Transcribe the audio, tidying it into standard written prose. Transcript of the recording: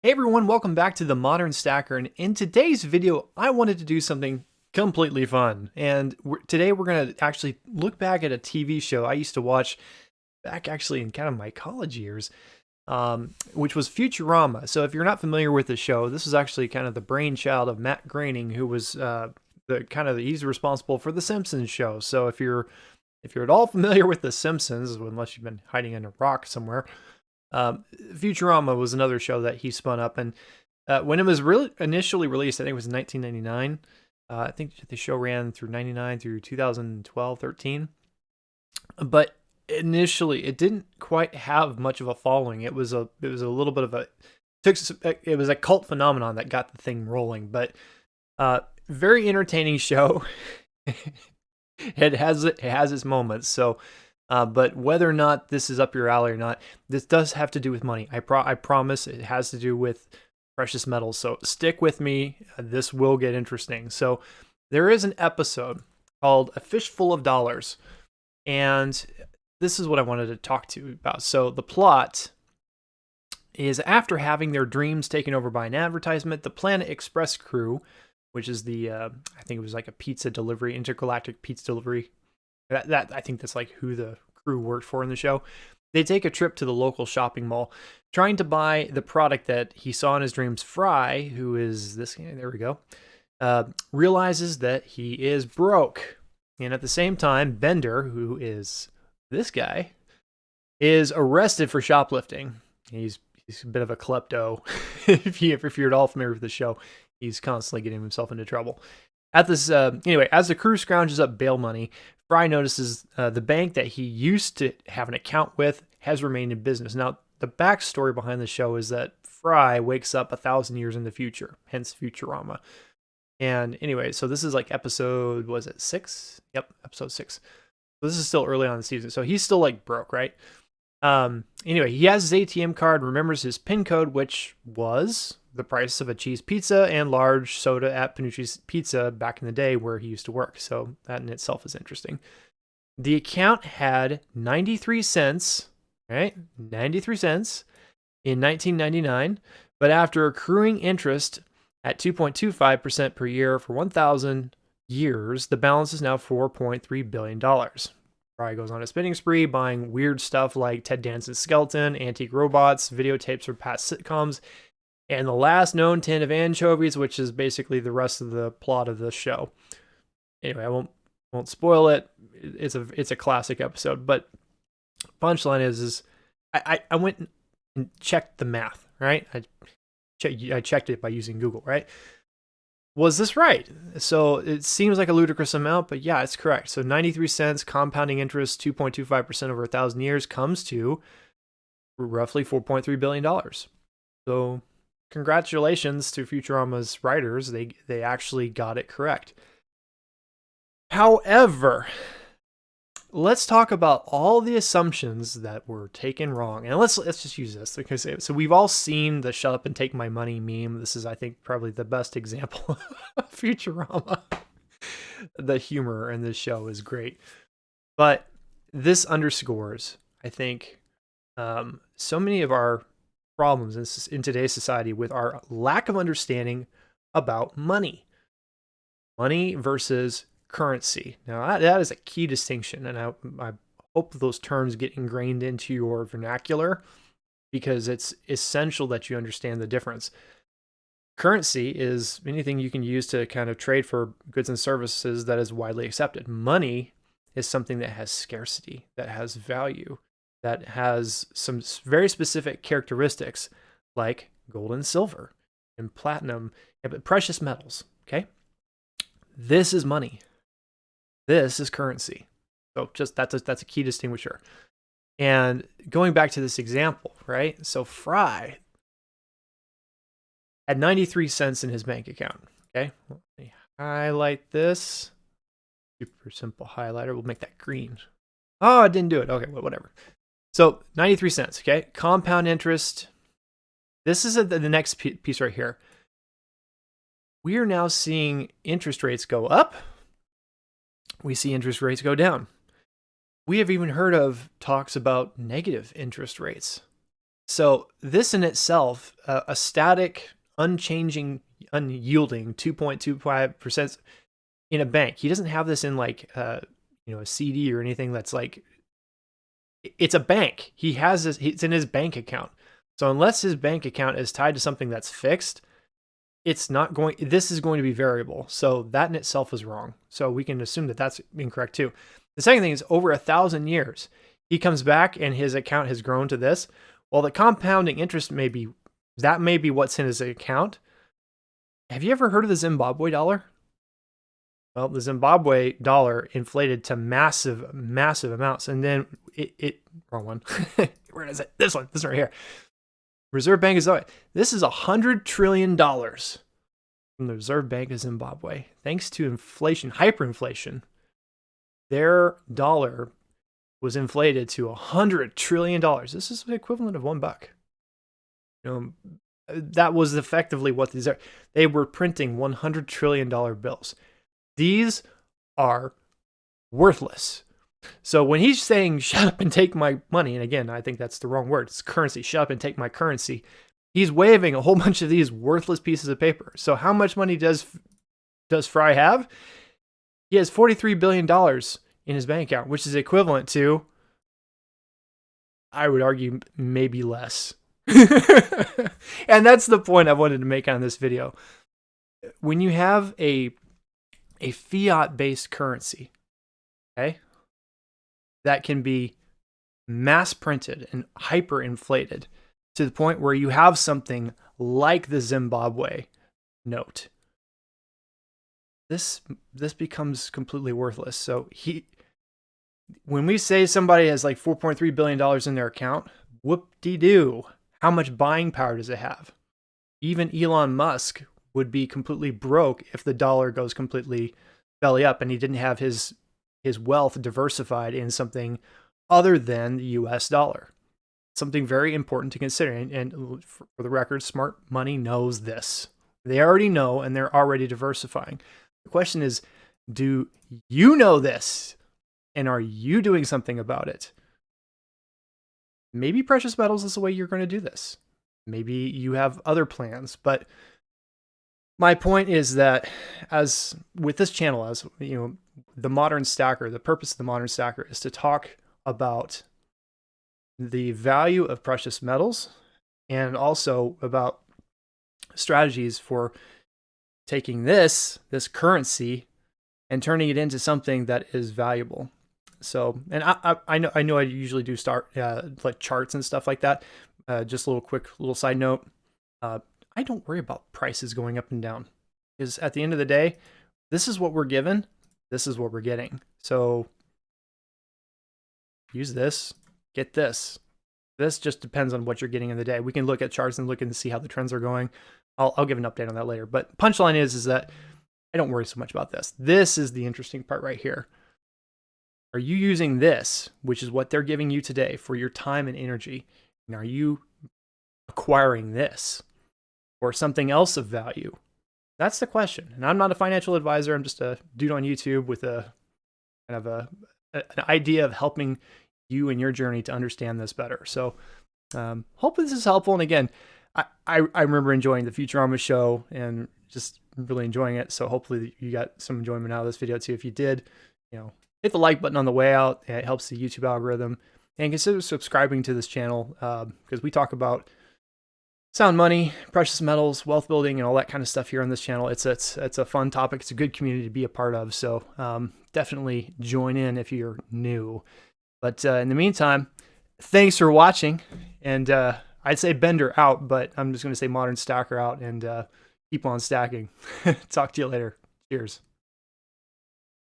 Hey everyone, welcome back to the Modern Stacker, and in today's video I wanted to do something completely fun. And today we're going to actually look back at a TV show I used to watch back actually in kind of my college years, which was Futurama. So if you're not familiar with the show, this is actually kind of the brainchild of Matt Groening, who was he's responsible for the Simpsons show. So if you're at all familiar with the Simpsons, unless you've been hiding in a rock somewhere, Futurama was another show that he spun up, and when it was really initially released, I think it was in 1999. I think the show ran through 99 through 2012, 13. But initially, it didn't quite have much of a following. It was a little bit of it was a cult phenomenon that got the thing rolling. But very entertaining show. It has its moments. So. But whether or not this is up your alley or not, this does have to do with money. I promise it has to do with precious metals. So stick with me. This will get interesting. So there is an episode called A Fishful of Dollars. And this is what I wanted to talk to you about. So the plot is, after having their dreams taken over by an advertisement, the Planet Express crew, which is I think it was like a pizza delivery, intergalactic pizza delivery. That I think that's like who the crew worked for in the show. They take a trip to the local shopping mall, trying to buy the product that he saw in his dreams. Fry, who is this guy, there we go, realizes that he is broke. And at the same time, Bender, who is this guy, is arrested for shoplifting. He's a bit of a klepto. if you're at all familiar with the show, he's constantly getting himself into trouble. At this, anyway, as the crew scrounges up bail money, Fry notices the bank that he used to have an account with has remained in business. Now, the backstory behind the show is that Fry wakes up 1,000 years in the future, hence Futurama. And anyway, so this is like episode, was it 6? Yep, episode 6. So this is still early on in the season. So he's still like broke, right? Anyway, he has his ATM card, remembers his PIN code, which was the price of a cheese pizza and large soda at Panucci's Pizza back in the day where he used to work. So that in itself is interesting. The account had 93 cents, right? 93 cents in 1999, but after accruing interest at 2.25% per year for 1,000 years, the balance is now $4.3 billion. Fry goes on a spending spree, buying weird stuff like Ted Danson's skeleton, antique robots, videotapes from past sitcoms, and the last known tin of anchovies, which is basically the rest of the plot of the show. Anyway, I won't spoil it. It's a classic episode, but punchline is I went and checked the math, right? I checked it by using Google, right? Was this right? So it seems like a ludicrous amount, but yeah, it's correct. So 93 cents, compounding interest, 2.25% over 1,000 years comes to roughly $4.3 billion. So congratulations to Futurama's writers. They actually got it correct. However, let's talk about all the assumptions that were taken wrong. And let's just use this. So we've all seen the "shut up and take my money" meme. This is, I think, probably the best example of Futurama. The humor in this show is great. But this underscores, I think, so many of our problems in today's society with our lack of understanding about money. Money versus currency. Now, that is a key distinction, and I hope those terms get ingrained into your vernacular because it's essential that you understand the difference. Currency is anything you can use to kind of trade for goods and services that is widely accepted. Money is something that has scarcity, that has value, that has some very specific characteristics like gold and silver and platinum, but precious metals, okay? This is money. This is currency. So just that's a key distinguisher. And going back to this example, right? So Fry had 93 cents in his bank account, okay? Let me highlight this. Super simple highlighter. We'll make that green. Oh, I didn't do it. Okay, whatever. So 93 cents, okay? Compound interest. This is the next piece right here. We are now seeing interest rates go up. We see interest rates go down. We have even heard of talks about negative interest rates. So this in itself, a static, unchanging, unyielding 2.25% in a bank. He doesn't have this in like a CD or anything that's like, it's a bank. He has this, it's in his bank account. So unless his bank account is tied to something that's fixed, it's not going, this is going to be variable. So that in itself is wrong. So we can assume that that's incorrect too. The second thing is over 1,000 years, he comes back and his account has grown to this. Well, the compounding interest may be what's in his account. Have you ever heard of the Zimbabwe dollar? Well, the Zimbabwe dollar inflated to massive, massive amounts. And then wrong one. Where is it? This one right here. Reserve Bank is, this is $100 trillion from the Reserve Bank of Zimbabwe. Thanks to inflation, hyperinflation, their dollar was inflated to $100 trillion. This is the equivalent of $1. That was effectively what these are. They were printing $100 trillion bills. These are worthless. So when he's saying, shut up and take my money, and again, I think that's the wrong word. It's currency. Shut up and take my currency. He's waving a whole bunch of these worthless pieces of paper. So how much money does Fry have? He has $43 billion in his bank account, which is equivalent to, I would argue, maybe less. And that's the point I wanted to make on this video. When you have a fiat-based currency, okay, that can be mass printed and hyperinflated to the point where you have something like the Zimbabwe note, this becomes completely worthless. So when we say somebody has like $4.3 billion in their account, whoop-de-doo, how much buying power does it have? Even Elon Musk would be completely broke if the dollar goes completely belly up and he didn't have his wealth diversified in something other than the US dollar. Something very important to consider. And for the record, smart money knows this. They already know, and they're already diversifying. The question is, do you know this? And are you doing something about it? Maybe precious metals is the way you're going to do this. Maybe you have other plans, but my point is that as with this channel, as you know, the modern stacker, the purpose of the modern stacker is to talk about the value of precious metals and also about strategies for taking this currency and turning it into something that is valuable. So, and I know I usually do start like charts and stuff like that. Just a little side note. I don't worry about prices going up and down, because at the end of the day, this is what we're given. This is what we're getting. So use this, get this. This just depends on what you're getting in the day. We can look at charts and look and see how the trends are going. I'll give an update on that later. But punchline is that I don't worry so much about this. This is the interesting part right here. Are you using this, which is what they're giving you today, for your time and energy? And are you acquiring this or something else of value? That's the question. And I'm not a financial advisor. I'm just a dude on YouTube with a kind of an idea of helping you in your journey to understand this better. So hopefully this is helpful. And again, I remember enjoying the Futurama show and just really enjoying it. So hopefully you got some enjoyment out of this video too. If you did, hit the like button on the way out. It helps the YouTube algorithm. And consider subscribing to this channel because we talk about sound money, precious metals, wealth building, and all that kind of stuff here on this channel. It's a fun topic. It's a good community to be a part of. So definitely join in if you're new. But in the meantime, thanks for watching. And I'd say Bender out, but I'm just going to say Modern Stacker out and keep on stacking. Talk to you later. Cheers.